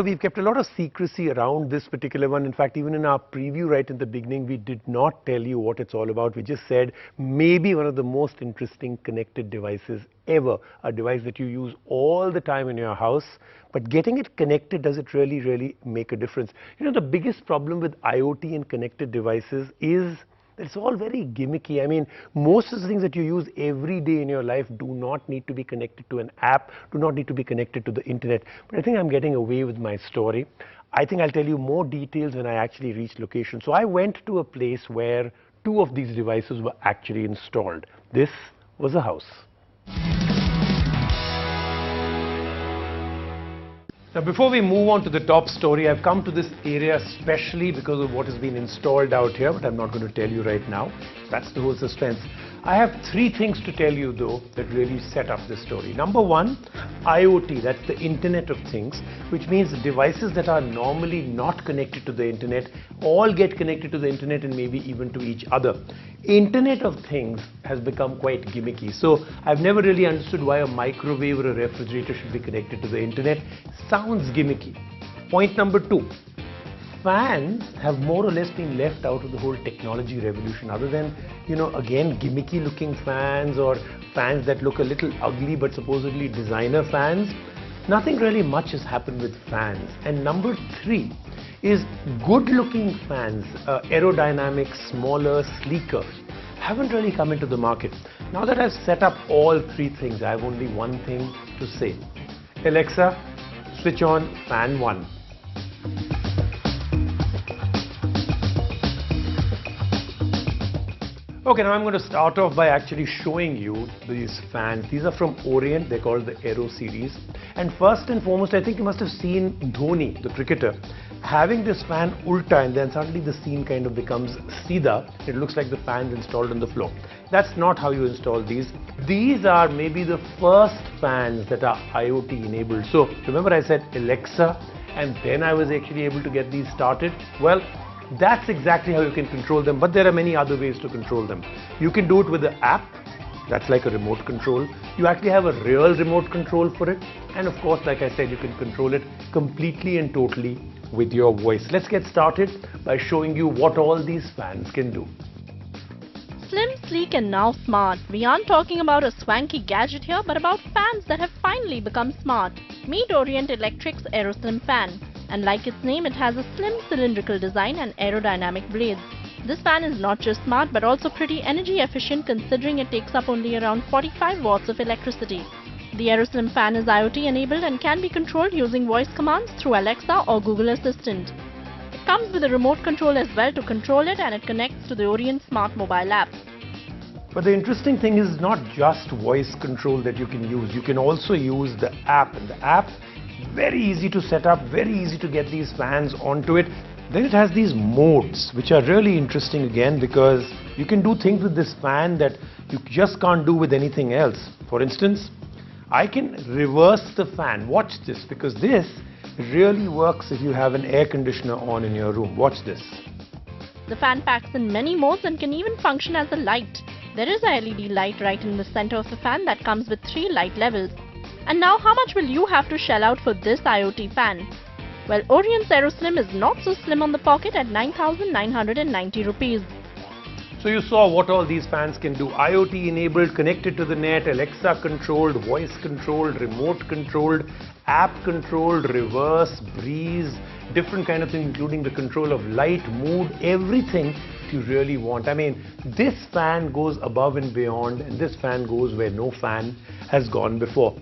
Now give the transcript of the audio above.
We've kept a lot of secrecy around this particular one. In fact, even in our preview right in the beginning, we did not tell you what it's all about. We just said maybe one of the most interesting connected devices ever, a device that you use all the time in your house. But getting it connected, does it really make a difference? You know, the biggest problem with IoT and connected devices is it's all very gimmicky. I mean, most of the things that you use every day in your life do not need to be connected to an app, do not need to be connected to the internet. But I think I'm getting away with my story. I think I'll tell you more details when I actually reach location. So I went to a place where two of these devices were actually installed. This was a house. Now, before we move on to the top story, I've come to this area especially because of what has been installed out here, but I'm not going to tell you right now. That's the whole suspense. I have three things to tell you, though, that really set up this story. Number one, IoT, that's the Internet of Things, which means devices that are normally not connected to the Internet all get connected to the Internet and maybe even to each other. Internet of Things has become quite gimmicky. So I've never really understood why a microwave or a refrigerator should be connected to the Internet. Sounds gimmicky. Point number two. Fans have more or less been left out of the whole technology revolution, other than, you know, again, gimmicky looking fans or fans that look a little ugly but supposedly designer fans. Nothing really much has happened with fans. And number three is good looking fans, aerodynamic, smaller, sleeker, haven't really come into the market. Now that I've set up all three things, I have only one thing to say. Alexa, switch on fan 1. Okay, now I'm going to start off by actually showing you these fans. These are from Orient. They're called the Aero series. And first and foremost, I think you must have seen Dhoni, the cricketer, having this fan ulta, and then suddenly the scene kind of becomes Sida. It looks like the fan's installed on the floor. That's not how you install these. These are maybe the first fans that are IoT enabled. So remember I said Alexa, and then I was actually able to get these started. Well, that's exactly how you can control them, but there are many other ways to control them. You can do it with the app. That's like a remote control. You actually have a real remote control for it. And of course, like I said, you can control it completely and totally with your voice. Let's get started by showing you what all these fans can do. Slim, sleek and now smart. We aren't talking about a swanky gadget here, but about fans that have finally become smart. Meet Orient Electric's AeroSlim fan. And like its name, it has a slim cylindrical design and aerodynamic blades. This fan is not just smart but also pretty energy efficient, considering it takes up only around 45 watts of electricity. The AeroSlim fan is IoT enabled and can be controlled using voice commands through Alexa or Google Assistant. It comes with a remote control as well to control it, and it connects to the Orient Smart mobile app. But the interesting thing is not just voice control that you can use. You can also use the app, and the app, very easy to set up, very easy to get these fans onto it. Then it has these modes, which are really interesting again, because you can do things with this fan that you just can't do with anything else. For instance, I can reverse the fan. Watch this, because this really works if you have an air conditioner on in your room. Watch this. The fan packs in many modes and can even function as a light. There is a LED light right in the center of the fan that comes with 3 light levels. And now, how much will you have to shell out for this IoT fan? Well, Orient's AeroSlim is not so slim on the pocket at 9,990 rupees. So you saw what all these fans can do. IoT enabled, connected to the net, Alexa controlled, voice controlled, remote controlled, app controlled, reverse, breeze, different kind of things, including the control of light, mood, everything you really want. I mean, this fan goes above and beyond, and this fan goes where no fan has gone before.